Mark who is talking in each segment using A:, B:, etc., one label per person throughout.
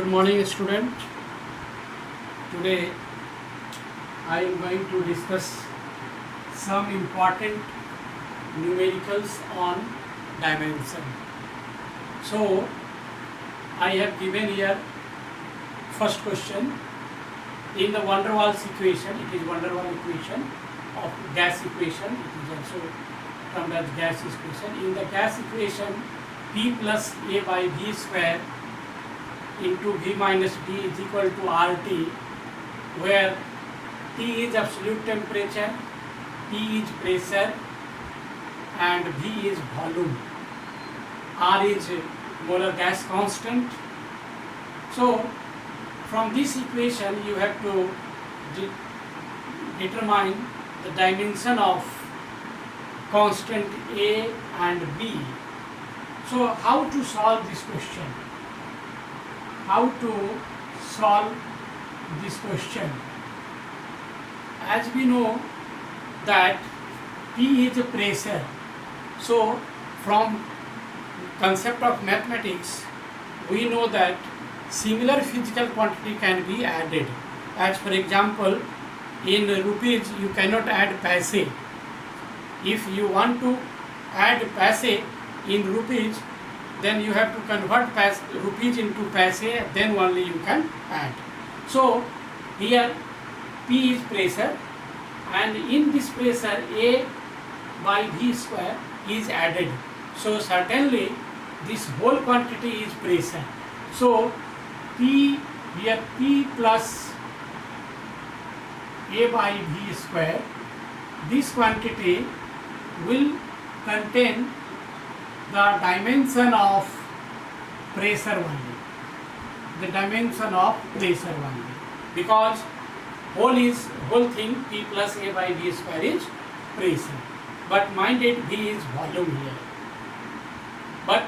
A: Good morning, student. Today I am going to discuss some important numericals on dimension. So I have given here first question. In the van der Waals equation, it is van der Waals equation of gas equation. It is also termed as gas equation. In the gas equation, P plus A by V square into V minus D is equal to RT, where T is absolute temperature, P is pressure and V is volume, R is molar gas constant. So from this equation you have to determine the dimension of constant A and B. So how to solve this question? How to solve this question? As we know that P is a pressure, so from concept of mathematics we know that similar physical quantity can be added. As for example, in rupees you cannot add paise. If you want to add paise in rupees, then you have to convert rupees into paise, then only you can add. So here P is pressure, and in this pressure A by V square is added. So certainly this whole quantity is pressure. So P here P plus A by V square, this quantity will contain the dimension of pressure only, the dimension of pressure only, because whole thing P plus A by V square is pressure, but minded V is volume here, but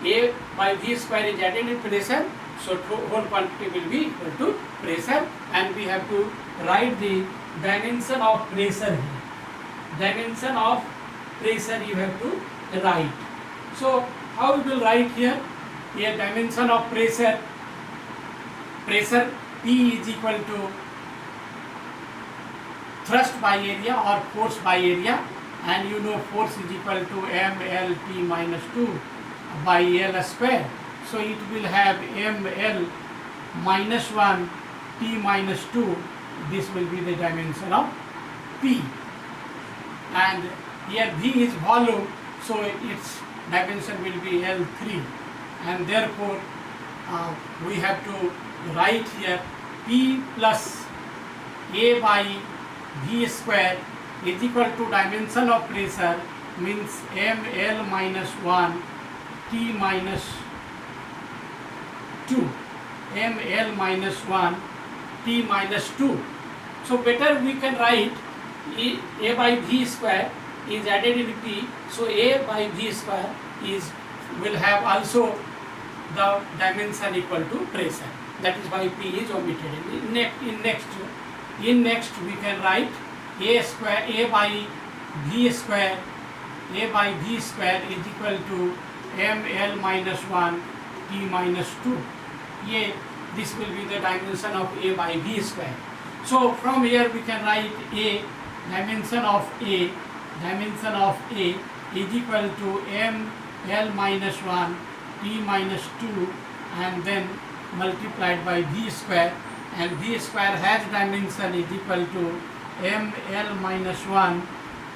A: A by V square is added in pressure, so whole quantity will be equal to pressure, and we have to write the dimension of pressure here. Dimension of pressure you have to write. So how we will write here? Here dimension of pressure P is equal to thrust by area or force by area, and you know force is equal to mLT minus 2 by L square. So it will have mL minus 1 T minus 2. This will be the dimension of P. And here V is volume, so its dimension will be L3, and therefore we have to write here P plus A by V square is equal to dimension of pressure, means mL minus 1 T minus 2, mL minus 1 T minus 2. So better we can write A by V square is added in P, so A by V square will have also the dimension equal to pressure. That is why P is omitted. In next we can write A by V square is equal to mL minus 1 T minus 2. This will be the dimension of A by V square. So from here we can write A, dimension of A is equal to mL minus 1 T minus 2, and then multiplied by V square, and V square has dimension is equal to mL minus 1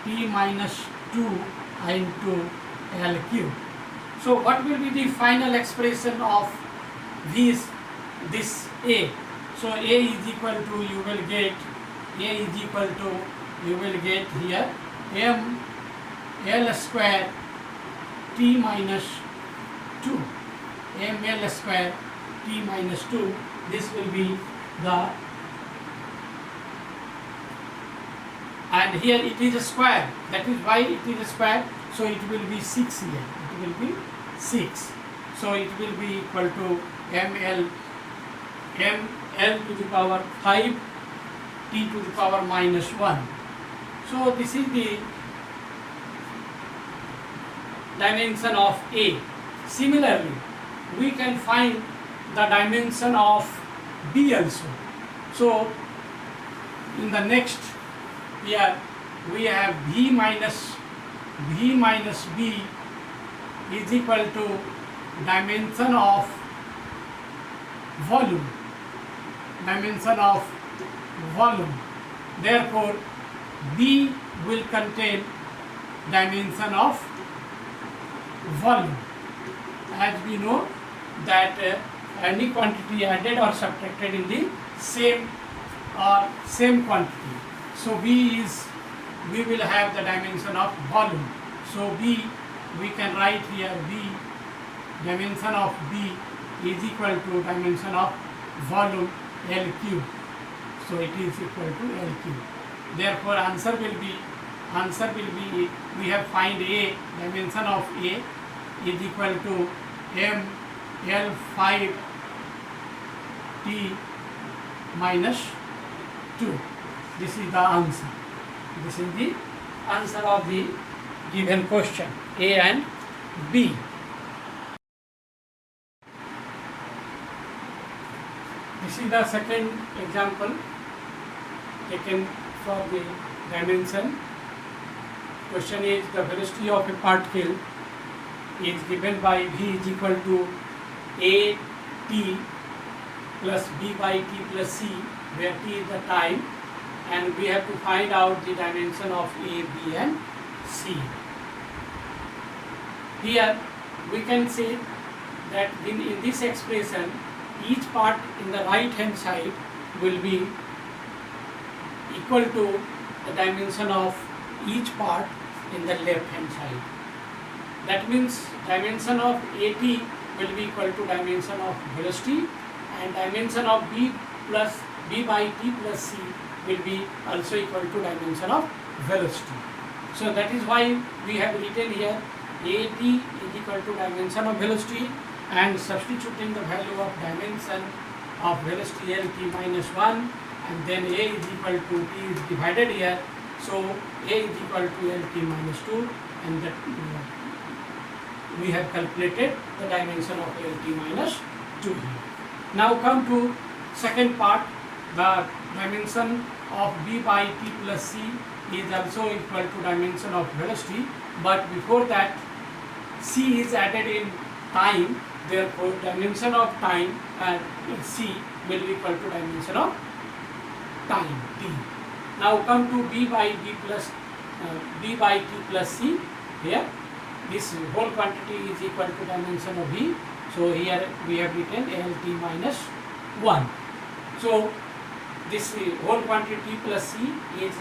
A: T minus 2 into L cube. So what will be the final expression of this A? So A is equal to, you will get here mL square T minus 2, mL square T minus 2. This will be the, and here it is a square, that is why it is a square, so it will be 6 here, it will be 6. So it will be equal to mL to the power 5 T to the power minus 1. So this is the dimension of A. Similarly, we can find the dimension of B also. So in the next here we have V minus B is equal to dimension of volume. Therefore B will contain dimension of volume. As we know that any quantity added or subtracted in the same quantity. So we will have the dimension of volume. So B, we can write here B, dimension of B is equal to dimension of volume L cube. So it is equal to L cube. Therefore answer will be we have find A, dimension of A is equal to M L5 T minus 2. This is the answer. This is the answer of the given question, A and B. This is the second example taken for the dimension. Question is, the velocity of a particle is given by V is equal to A t plus B by t plus c, where t is the time, and we have to find out the dimension of A, B and C. Here we can say that in this expression each part in the right hand side will be equal to the dimension of each part in the left hand side. That means dimension of AT will be equal to dimension of velocity, and dimension of B by T plus C will be also equal to dimension of velocity. So that is why we have written here AT is equal to dimension of velocity, and substituting the value of dimension of velocity Lt minus 1, and then A is equal to T is divided here, so A is equal to Lt minus 2, and that we have calculated the dimension of Lt minus 2 here. Now come to second part. The dimension of B by T plus C is also equal to dimension of velocity, but before that C is added in time, therefore dimension of time C will be equal to dimension of time T. Now come to B by T plus C. Here this whole quantity is equal to dimension of V, so here we have written Lt minus 1. So this whole quantity plus C is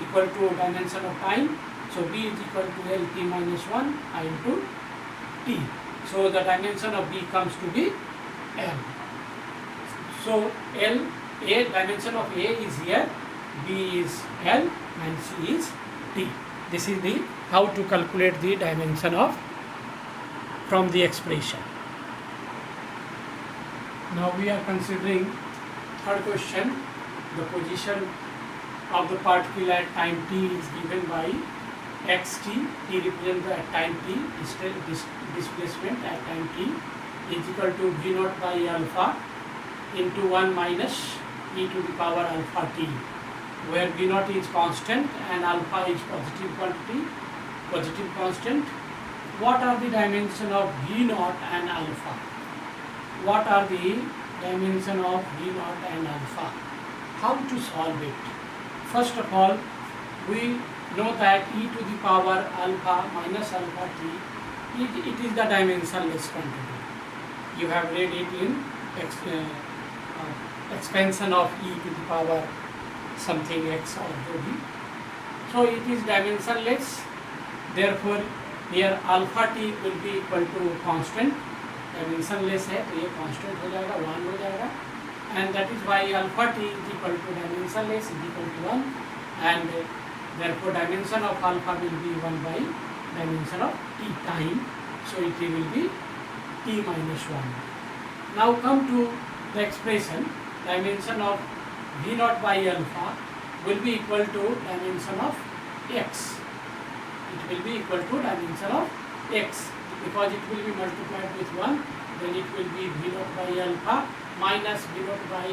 A: equal to dimension of time, so B is equal to Lt minus 1 into T. So the dimension of B comes to be L. So dimension of A is here, B is L and C is T. This is the how to calculate the dimension of from the expression. Now we are considering third question. The position of the particle at time t is given by xt, t represented at time t, displacement at time t is equal to v naught by alpha into 1 minus e to the power alpha t, where v naught is constant and alpha is positive constant. What are the dimension of v naught and alpha? What are the dimension of v naught and alpha? How to solve it? First of all, we know that e to the power alpha minus alpha t, it is the dimensionless quantity. You have read it in expansion of e to the power something x or b. So it is dimensionless. Therefore here alpha t will be equal to constant. Dimensionless है तो ये constant हो जाएगा, 1 हो जाएगा, and that is Y alpha T is equal to dimensionless is equal to 1, and therefore dimension of alpha will be 1 by dimension of t time, so it will be t minus 1. Now come to the expression, dimension of v naught by alpha will be equal to dimension of x. It will be equal to dimension of x, because it will be multiplied with 1 then it will be V naught by alpha minus V naught by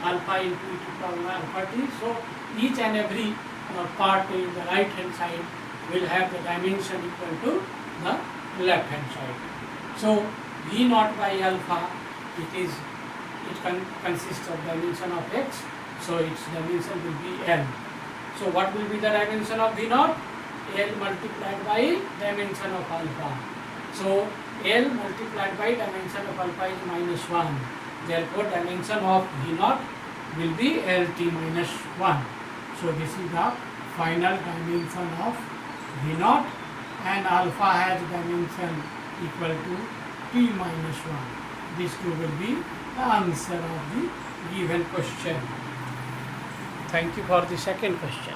A: alpha into e to power alpha t. So each and every part in the right hand side will have the dimension equal to the left hand side. So V naught by alpha, it consists of dimension of x, so its dimension will be L. So what will be the dimension of V naught? L multiplied by dimension of alpha. So L multiplied by dimension of alpha is -1. Therefore dimension of V naught will be LT minus 1. So this is the final dimension of V naught, and alpha has dimension equal to T minus 1. These two will be the answer of the given question. Thank you for the second question.